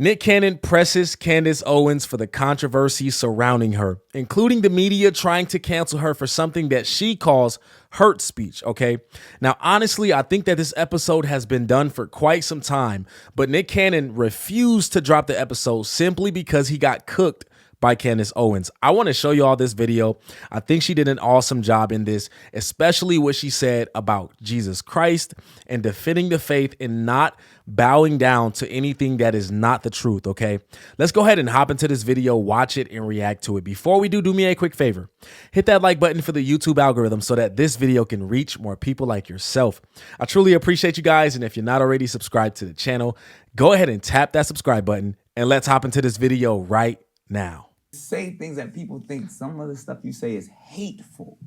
Nick Cannon presses Candace Owens for the controversy surrounding her, including the media trying to cancel her for something that she calls hurt speech, okay? Now, honestly, I think that this episode has been done for quite some time, but Nick Cannon refused to drop the episode simply because he got cooked by Candace Owens. I want to show you all this video. I think she did an awesome job in this, especially what she said about Jesus Christ and defending the faith and not bowing down to anything that is not the truth, okay? Let's go ahead and hop into this video, watch it, and react to it. Before we do me a quick favor. Hit that like button for the YouTube algorithm so that this video can reach more people like yourself. I truly appreciate you guys, and if you're not already subscribed to the channel, go ahead and tap that subscribe button, and let's hop into this video right now. Say things that people think some of the stuff you say is hateful,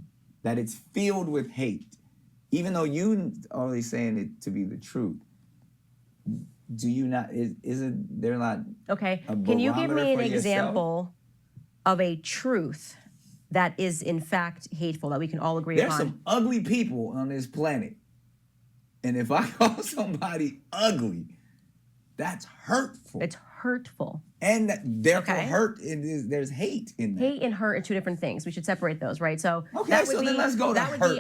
that it's filled with hate, even though you are only saying it to be the truth. Do you not, is it, they're not okay? Can you give me an example of a truth that is in fact hateful that we can all agree upon? There's some ugly people on this planet, and if I call somebody ugly, that's hurtful. It's hurtful. And therefore hurt, there's hate in that. Hate and hurt are two different things. We should separate those, right? So okay, so then let's go to hurtful.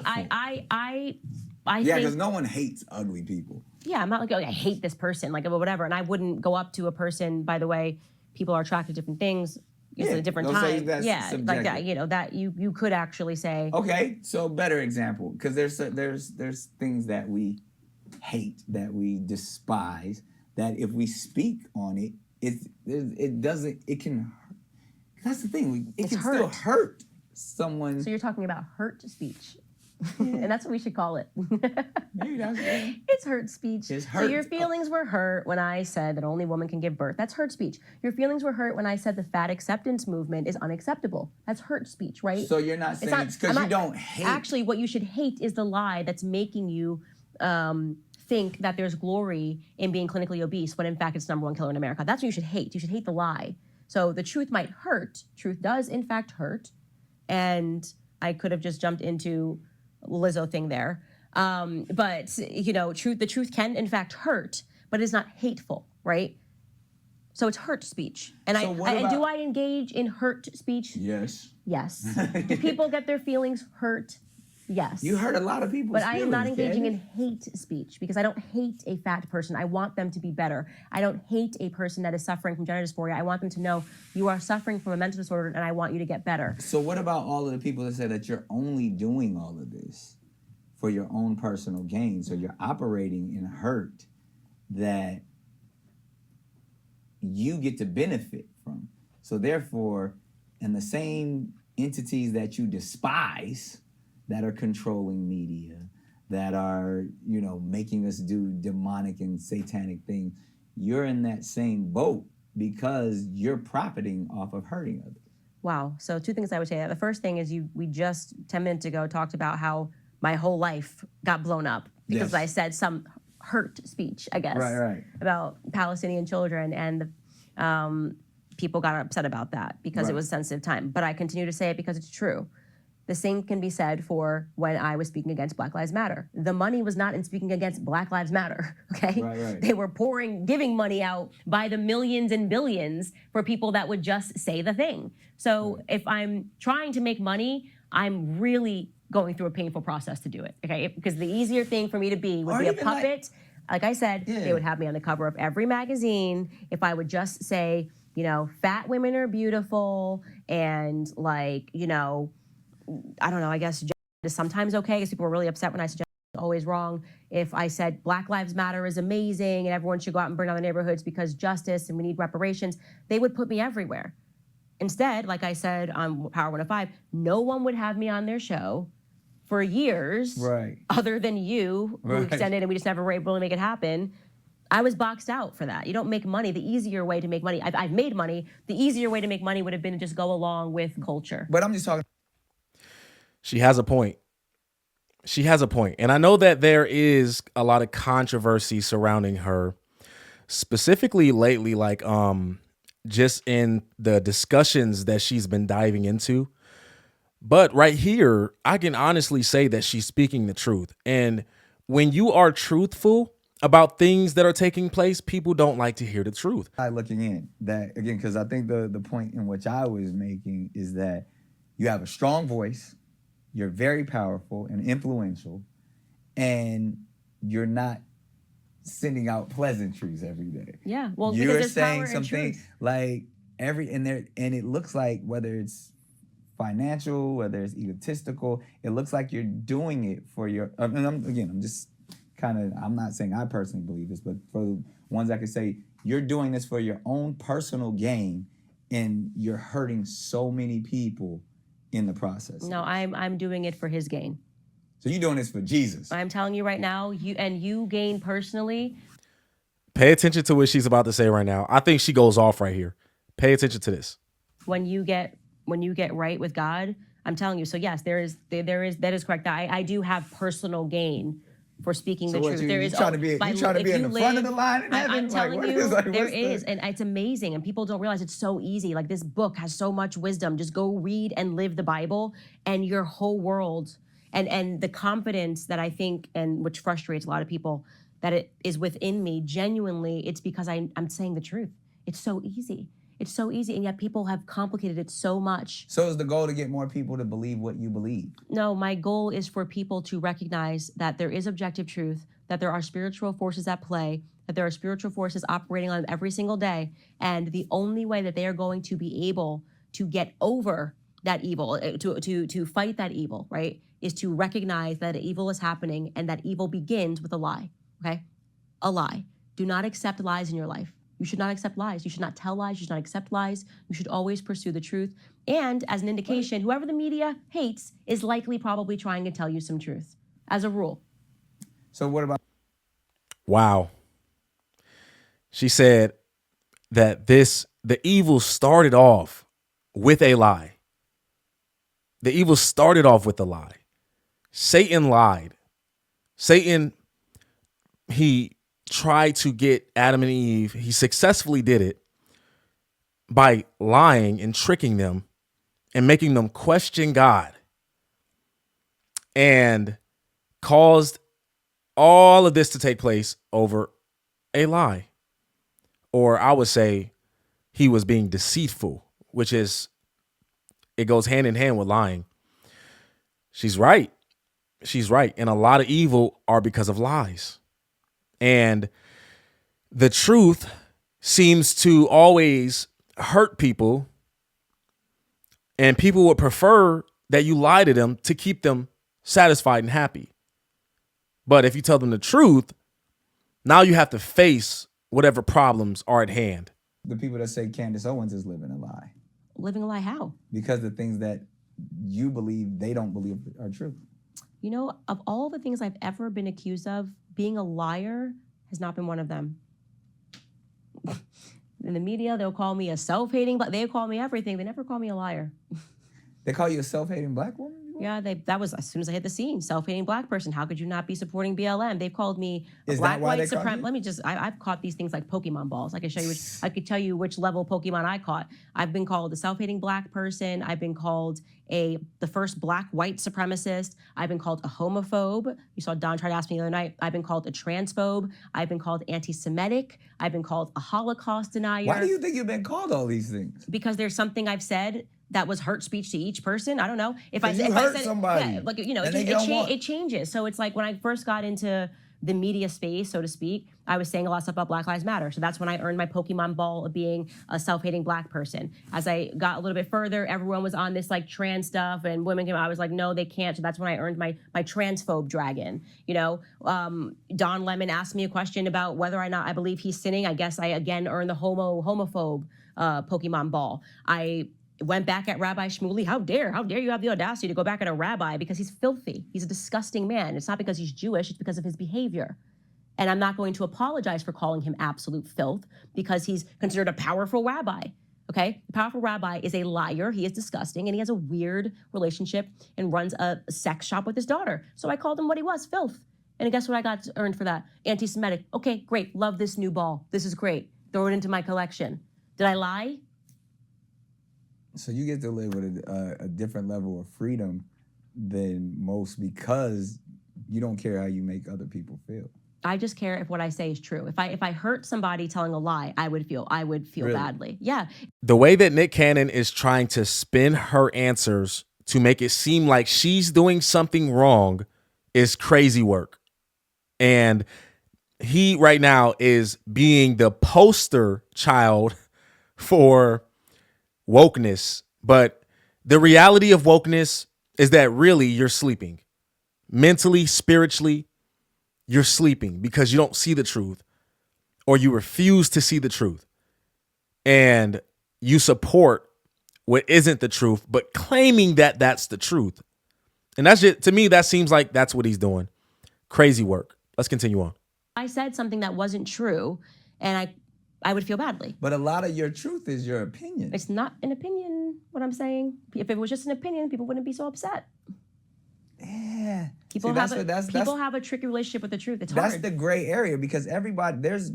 I yeah, think, because no one hates ugly people. Yeah, I'm not like, oh, I hate this person, like whatever. And I wouldn't go up to a person, by the way, people are attracted to different things. It's at a different time. Yeah, subjective. Like that, you know, that you could actually say. Okay, so better example, because there's things that we hate, that we despise, that if we speak on it, it can, that's the thing, it can still hurt someone. So you're talking about hurt speech. And that's what we should call it. Maybe that's it. It's hurt speech. It's hurt. So your feelings were hurt when I said that only women can give birth. That's hurt speech. Your feelings were hurt when I said the fat acceptance movement is unacceptable. That's hurt speech, right? So you're not saying it's because you don't hate. Actually, what you should hate is the lie that's making you think that there's glory in being clinically obese when in fact it's #1 killer in America. That's what you should hate. You should hate the lie. So the truth might hurt. Truth does in fact hurt. And I could have just jumped into Lizzo thing there. But you know, the truth can in fact hurt, but it's not hateful, right? So it's hurt speech. And and do I engage in hurt speech? Yes. Yes. Do people get their feelings hurt? Yes. You hurt a lot of people's feelings, but I am not engaging in hate speech because I don't hate a fat person. I want them to be better. I don't hate a person that is suffering from gender dysphoria. I want them to know you are suffering from a mental disorder and I want you to get better. So what about all of the people that say that you're only doing all of this for your own personal gain? So you're operating in hurt that you get to benefit from. So therefore, in the same entities that you despise, that are controlling media, that are, you know, making us do demonic and satanic things, you're in that same boat because you're profiting off of hurting others. Wow. So two things I would say. The first thing is we just 10 minutes ago talked about how my whole life got blown up because I said some hurt speech, I guess, about Palestinian children, and people got upset about that because it was a sensitive time. But I continue to say it because it's true. The same can be said for when I was speaking against Black Lives Matter. The money was not in speaking against Black Lives Matter, okay? They were giving money out by the millions and billions for people that would just say the thing. So if I'm trying to make money, I'm really going through a painful process to do it, okay? Because the easier thing for me to be would be a puppet. Like I said, they would have me on the cover of every magazine if I would just say, you know, fat women are beautiful and like, you know, I don't know, I guess is sometimes okay because people were really upset when I said always wrong. If I said Black Lives Matter is amazing and everyone should go out and burn down the neighborhoods because justice and we need reparations, they would put me everywhere. Instead, like I said on Power 105, no one would have me on their show for years, other than you, who extended and we just never were able to make it happen. I was boxed out for that. You don't make money. The easier way to make money, I've made money. The easier way to make money would have been to just go along with culture. But I'm just talking. She has a point. She has a point. And I know that there is a lot of controversy surrounding her, specifically lately, like just in the discussions that she's been diving into. But right here, I can honestly say that she's speaking the truth. And when you are truthful about things that are taking place, people don't like to hear the truth. Looking in that again, because I think the point in which I was making is that you have a strong voice, you're very powerful and influential, and you're not sending out pleasantries every day. Yeah, well, you're because there's saying power in something truth. like and it looks like whether it's financial, whether it's egotistical, it looks like you're doing it for your. And I'm just I'm not saying I personally believe this, but for the ones that can say you're doing this for your own personal gain, and you're hurting so many people in the process. No, I'm doing it for his gain. So you're doing this for Jesus. I'm telling you right now, you gain personally. Pay attention to what she's about to say right now. I think she goes off right here. Pay attention to this. When you get right with God, I'm telling you. So yes, that is correct. I do have personal gain for speaking the truth. You're trying to be in the front of the line in heaven? I'm telling you, there is, and it's amazing, and people don't realize it's so easy. Like, this book has so much wisdom. Just go read and live the Bible, and your whole world, and the confidence that I think, and which frustrates a lot of people, that it is within me. Genuinely, it's because I'm saying the truth. It's so easy. It's so easy, and yet people have complicated it so much. So is the goal to get more people to believe what you believe? No, my goal is for people to recognize that there is objective truth, that there are spiritual forces at play, that there are spiritual forces operating on them every single day, and the only way that they are going to be able to get over that evil, to fight that evil, right, is to recognize that evil is happening, and that evil begins with a lie, okay? A lie. Do not accept lies in your life. You should not accept lies. You should not tell lies. You should not accept lies. You should always pursue the truth. And as an indication, whoever the media hates is likely probably trying to tell you some truth, as a rule. So what about... Wow. She said that the evil started off with a lie. The evil started off with a lie. Satan lied. Satan, he tried to get Adam and Eve. He successfully did it by lying and tricking them and making them question God, and caused all of this to take place over a lie. Or I would say he was being deceitful, which is, it goes hand in hand with lying. She's right. She's right. And a lot of evil are because of lies. And the truth seems to always hurt people, and people would prefer that you lie to them to keep them satisfied and happy. But if you tell them the truth, now you have to face whatever problems are at hand. The people that say Candace Owens is living a lie. Living a lie how? Because the things that you believe they don't believe are true. You know, of all the things I've ever been accused of, being a liar has not been one of them. In the media, they'll call me a self-hating, but they call me everything. They never call me a liar. They call you a self-hating black woman? Yeah, that was as soon as I hit the scene. Self-hating black person. How could you not be supporting BLM? They've called me a black white supremacist. Let me just. I've caught these things like Pokemon balls. I can show you. I could tell you which level Pokemon I caught. I've been called a self-hating black person. I've been called the first black white supremacist. I've been called a homophobe. You saw Don try to ask me the other night. I've been called a transphobe. I've been called anti-Semitic. I've been called a Holocaust denier. Why do you think you've been called all these things? Because there's something I've said that was hurt speech to each person. I don't know. If I hurt said somebody, yeah, like, you know, it changes. So it's like when I first got into the media space, so to speak, I was saying a lot of stuff about Black Lives Matter. So that's when I earned my Pokemon ball of being a self-hating black person. As I got a little bit further, everyone was on this like trans stuff, and women came. I was like, no, they can't. So that's when I earned my transphobe dragon. You know, Don Lemon asked me a question about whether or not I believe he's sinning. I guess I again earned the homophobe Pokemon ball. I went back at Rabbi Shmuley. How dare you have the audacity to go back at a rabbi, because he's filthy. He's a disgusting man. It's not because he's Jewish, it's because of his behavior. And I'm not going to apologize for calling him absolute filth because he's considered a powerful rabbi, okay? The powerful rabbi is a liar, he is disgusting, and he has a weird relationship and runs a sex shop with his daughter. So I called him what he was, filth. And guess what I got earned for that? Anti-Semitic. Okay, great, love this new ball. This is great. Throw it into my collection. Did I lie? So you get to live with a different level of freedom than most because you don't care how you make other people feel. I just care if what I say is true. If I hurt somebody telling a lie, I would feel Really? badly. Yeah. The way that Nick Cannon is trying to spin her answers to make it seem like she's doing something wrong is crazy work. And he right now is being the poster child for wokeness. But the reality of wokeness is that really you're sleeping. Mentally, spiritually, you're sleeping because you don't see the truth or you refuse to see the truth. And you support what isn't the truth, but claiming that that's the truth. And that's just, to me, that seems like that's what he's doing. Crazy work. Let's continue on. I said something that wasn't true, and I would feel badly. But a lot of your truth is your opinion. It's not an opinion, what I'm saying. If it was just an opinion, people wouldn't be so upset. Yeah. People have a tricky relationship with the truth. It's hard. That's the gray area, because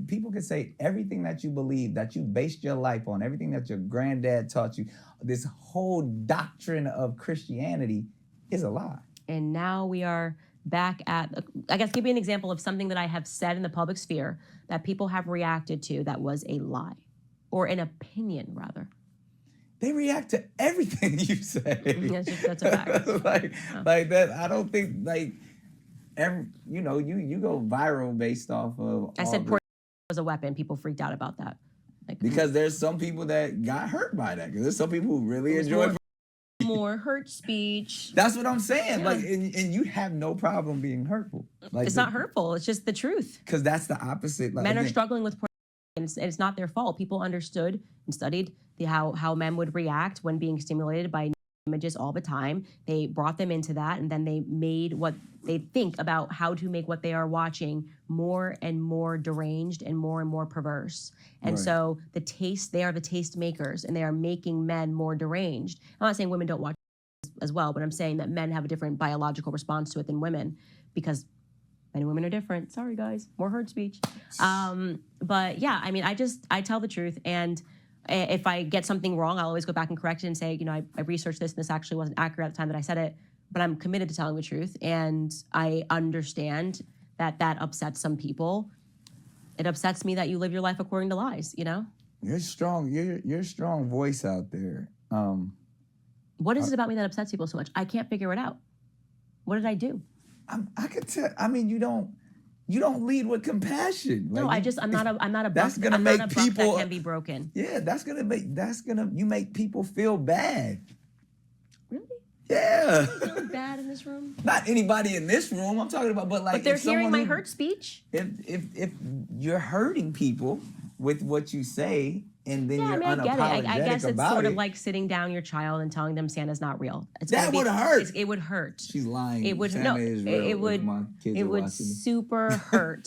people can say everything that you believe, that you based your life on, everything that your granddad taught you, this whole doctrine of Christianity is a lie. And now we are back at, I guess, give me an example of something that I have said in the public sphere that people have reacted to that was a lie, or an opinion, rather. They react to everything you say. That's a fact. like that. I don't think you go viral based off of. I said porn was a weapon. People freaked out about that. Because there's some people that got hurt by that. Because there's some people who really enjoy more hurt speech. That's what I'm saying. Yeah. And you have no problem being hurtful. It's not hurtful. It's just the truth. Because that's the opposite. Men are struggling with porn, and it's not their fault. People understood and studied how men would react when being stimulated by images all the time. They brought them into that, and then they made what they think about how to make what they are watching more and more deranged and more perverse. And so they are the taste makers, and they are making men more deranged. I'm not saying women don't watch as well, but I'm saying that men have a different biological response to it than women, because men and women are different. Sorry, guys, more hurt speech. But yeah, I mean, I tell the truth, and if I get something wrong, I'll always go back and correct it and say, I researched this and this actually wasn't accurate at the time that I said it, but I'm committed to telling the truth. And I understand that upsets some people. It upsets me that you live your life according to lies, You're strong. You're a strong voice out there. What is it about me that upsets people so much? I can't figure it out. What did I do? I could tell. I mean, you don't lead with compassion. No, I'm not a that's gonna make people that can be broken. Yeah, you make people feel bad. Really? Yeah. You feel bad in this room? Not anybody in this room. I'm talking about, but they're hearing my hurt speech. If you're hurting people with what you say, and then you're unapologetic I get it. I guess it's about sort of it, like sitting down your child and telling them Santa's not real. That would hurt. It would hurt. She's lying. It would Santa is real. It would. My kids It are would watching. super hurt.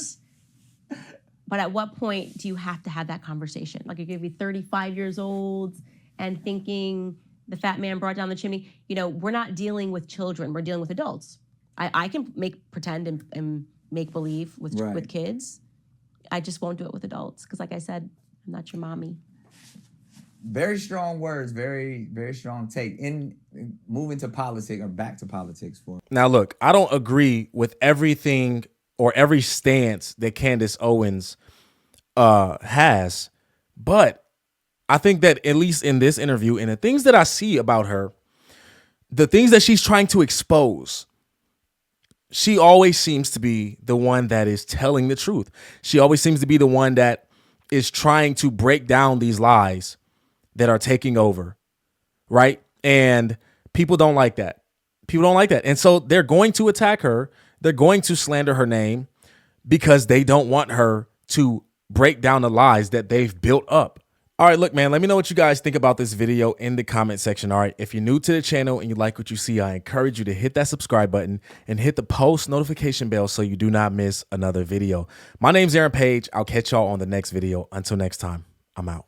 But at what point do you have to have that conversation? Like, you could be 35 years old and thinking the fat man brought down the chimney. We're not dealing with children. We're dealing with adults. I can pretend and make believe with kids. I just won't do it with adults because, like I said, I'm not your mommy. Very strong words, very, very strong take. In moving to politics, or back to politics for. Now, look, I don't agree with everything or every stance that Candace Owens has, but I think that at least in this interview and the things that I see about her, the things that she's trying to expose, she always seems to be the one that is telling the truth. She always seems to be the one that is trying to break down these lies that are taking over, right? And people don't like that. People don't like that. And so they're going to attack her. They're going to slander her name because they don't want her to break down the lies that they've built up. All right, look, man, let me know what you guys think about this video in the comment section. All right, if you're new to the channel and you like what you see, I encourage you to hit that subscribe button and hit the post notification bell so you do not miss another video. My name's Aaron Page. I'll catch y'all on the next video. Until next time, I'm out.